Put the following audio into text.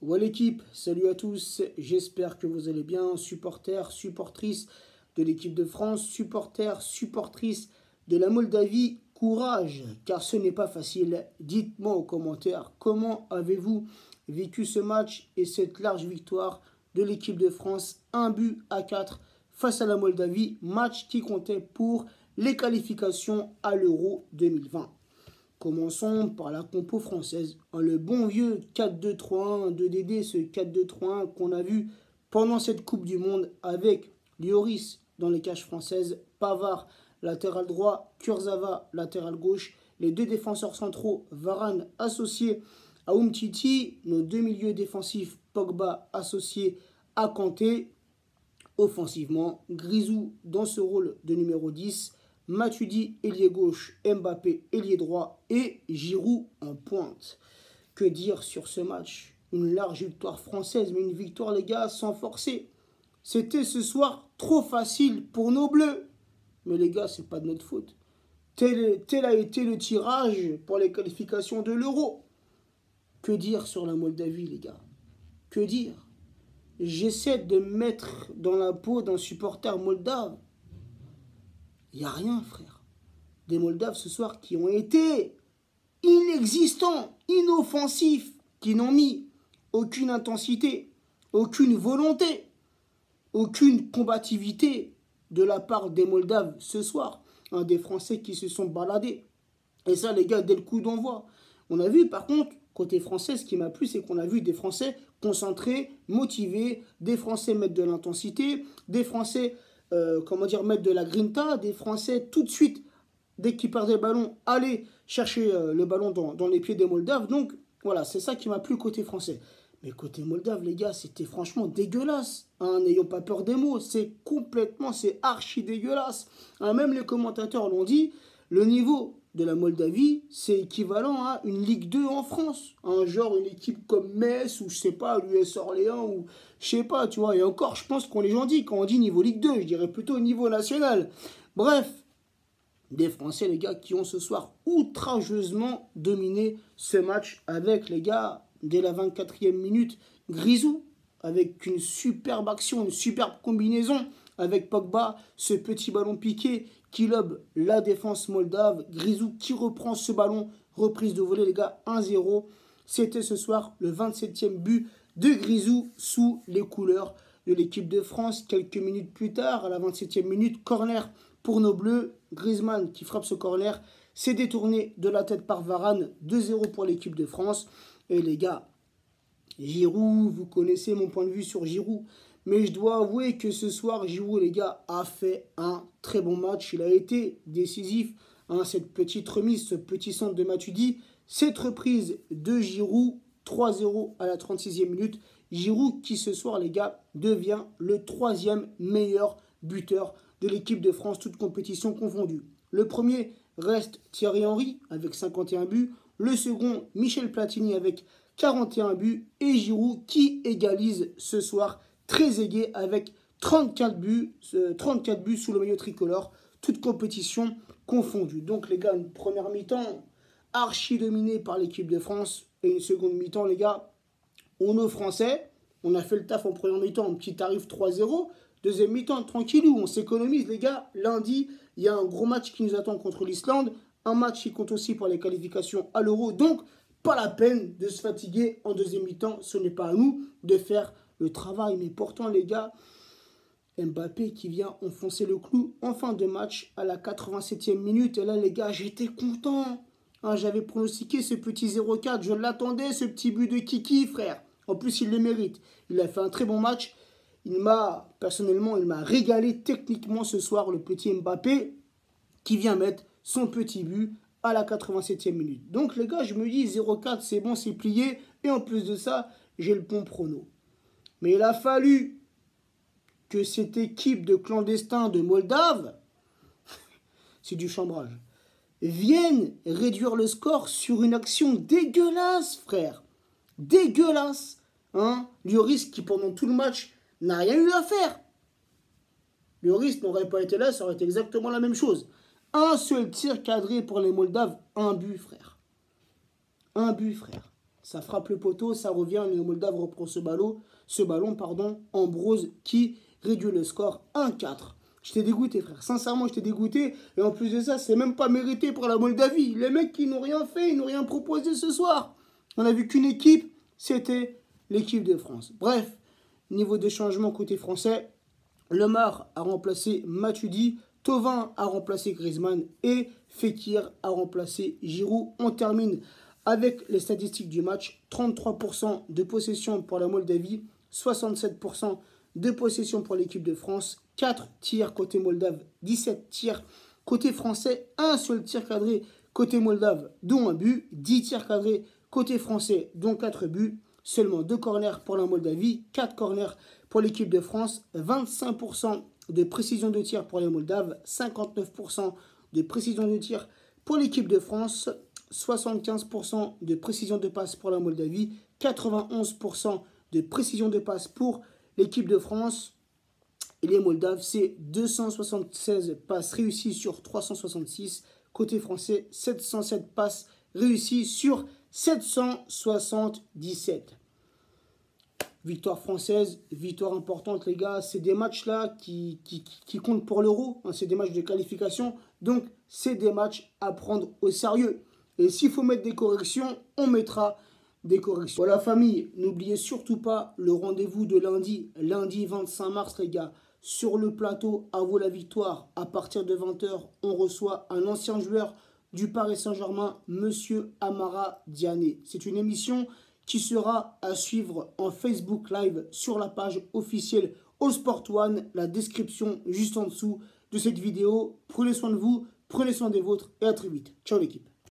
Voilà l'équipe, salut à tous, j'espère que vous allez bien, supporters, supportrices de l'équipe de France, supporters, supportrices de la Moldavie, courage, car ce n'est pas facile. Dites-moi en commentaire comment avez-vous vécu ce match et cette large victoire de l'équipe de France, 1-4 face à la Moldavie, match qui comptait pour les qualifications à l'Euro 2020. Commençons par la compo française. Le bon vieux 4-2-3-1 de Dédé, ce 4-2-3-1 qu'on a vu pendant cette Coupe du Monde avec Lloris dans les cages françaises, Pavard latéral droit, Kurzawa latéral gauche, les deux défenseurs centraux, Varane associé à Umtiti, nos deux milieux défensifs, Pogba associé à Kanté. Offensivement, Grisou dans ce rôle de numéro 10, Matuidi, ailier gauche, Mbappé, ailier droit et Giroud en pointe. Que dire sur ce match? Une large victoire française, mais une victoire, les gars, sans forcer. C'était ce soir trop facile pour nos bleus. Mais les gars, c'est pas de notre faute. Tel a été le tirage pour les qualifications de l'Euro. Que dire sur la Moldavie, les gars? Que dire? J'essaie de me mettre dans la peau d'un supporter moldave. Il n'y a rien, frère. Des Moldaves ce soir qui ont été inexistants, inoffensifs, qui n'ont mis aucune intensité, aucune volonté, aucune combativité de la part des Moldaves ce soir. Des Français qui se sont baladés. Et ça, les gars, dès le coup d'envoi. On a vu, par contre, côté français, ce qui m'a plu, c'est qu'on a vu des Français concentrés, motivés, des Français mettre de l'intensité, des Français mettre de la grinta, des Français tout de suite, dès qu'ils perdaient le ballon, aller chercher le ballon dans les pieds des Moldaves. Donc voilà, c'est ça qui m'a plu côté français. Mais côté Moldave, les gars, c'était franchement dégueulasse. N'ayons pas peur des mots, c'est archi dégueulasse. Même les commentateurs l'ont dit, le niveau de la Moldavie, c'est équivalent à une Ligue 2 en France. Genre une équipe comme Metz ou je sais pas, l'US Orléans ou je sais pas, tu vois. Et encore, je pense qu'on les gens dit, quand on dit niveau Ligue 2, je dirais plutôt niveau national. Bref, des Français, les gars, qui ont ce soir outrageusement dominé ce match avec, les gars, dès la 24e minute, Grisou, avec une superbe action, une superbe combinaison avec Pogba, ce petit ballon piqué qui lobe la défense moldave. Grisou qui reprend ce ballon, reprise de volée, les gars, 1-0. C'était ce soir le 27e but de Grisou sous les couleurs de l'équipe de France. Quelques minutes plus tard, à la 27e minute, corner pour nos bleus. Griezmann qui frappe ce corner, c'est détourné de la tête par Varane. 2-0 pour l'équipe de France. Et les gars, Giroud, vous connaissez mon point de vue sur Giroud. Mais je dois avouer que ce soir, Giroud, les gars, a fait un très bon match. Il a été décisif. Cette petite remise, ce petit centre de Matuidi. Cette reprise de Giroud, 3-0 à la 36e minute. Giroud qui ce soir, les gars, devient le 3e meilleur buteur de l'équipe de France, toute compétition confondue. Le premier reste Thierry Henry avec 51 buts. Le second, Michel Platini avec 41 buts. Et Giroud qui égalise ce soir très aigué avec 34 buts sous le maillot tricolore, toute compétition confondue. Donc les gars, une première mi-temps archi dominée par l'équipe de France et une seconde mi-temps, les gars, on est français, on a fait le taf en première mi-temps, un petit tarif 3-0. Deuxième mi-temps, tranquillou, on s'économise les gars. Lundi, il y a un gros match qui nous attend contre l'Islande, un match qui compte aussi pour les qualifications à l'Euro. Donc, pas la peine de se fatiguer en deuxième mi-temps, ce n'est pas à nous de faire le travail. Mais pourtant, les gars, Mbappé qui vient enfoncer le clou en fin de match à la 87e minute. Et là, les gars, j'étais content. J'avais pronostiqué ce petit 0-4. Je l'attendais, ce petit but de Kiki, frère. En plus, il le mérite. Il a fait un très bon match. Personnellement, il m'a régalé techniquement ce soir, le petit Mbappé qui vient mettre son petit but à la 87e minute. Donc, les gars, je me dis 0-4, c'est bon, c'est plié. Et en plus de ça, j'ai le bon prono. Mais il a fallu que cette équipe de clandestins de Moldave, c'est du chambrage, vienne réduire le score sur une action dégueulasse, frère. Dégueulasse. Lloris qui, pendant tout le match, n'a rien eu à faire. Lloris n'aurait pas été là, ça aurait été exactement la même chose. Un seul tir cadré pour les Moldaves, un but, frère. Un but, frère. Ça frappe le poteau, ça revient, les Moldaves reprend ce ballon, Ambrose qui réduit le score 1-4. J'étais dégoûté, frère. Sincèrement, j'étais dégoûté. Et en plus de ça, c'est même pas mérité pour la Moldavie. Les mecs qui n'ont rien fait, ils n'ont rien proposé ce soir. On a vu qu'une équipe, c'était l'équipe de France. Bref, niveau des changements côté français, Lemar a remplacé Matuidi, Thauvin a remplacé Griezmann et Fekir a remplacé Giroud. On termine avec les statistiques du match. 33% de possession pour la Moldavie, 67% de possession pour l'équipe de France, 4 tirs côté Moldave, 17 tirs côté français, un seul tir cadré côté Moldave, dont un but, 10 tirs cadrés côté français, dont 4 buts, seulement 2 corners pour la Moldavie, 4 corners pour l'équipe de France, 25% de précision de tir pour les Moldaves, 59% de précision de tir pour l'équipe de France, 75% de précision de passe pour la Moldavie, 91% de précision de passe pour l'équipe de France. Et les Moldaves, c'est 276 passes réussies sur 366. Côté français, 707 passes réussies sur 777. Victoire française, victoire importante les gars. C'est des matchs là qui comptent pour l'Euro. Hein, c'est des matchs de qualification. Donc c'est des matchs à prendre au sérieux. Et s'il faut mettre des corrections, on mettra des corrections. Voilà famille, n'oubliez surtout pas le rendez-vous de lundi 25 mars les gars. Sur le plateau, à vous la victoire. À partir de 20 h, on reçoit un ancien joueur du Paris Saint-Germain, Monsieur Amara Diané. C'est une émission qui sera à suivre en Facebook Live sur la page officielle All Sport One. La description juste en dessous de cette vidéo. Prenez soin de vous, prenez soin des vôtres et à très vite. Ciao l'équipe.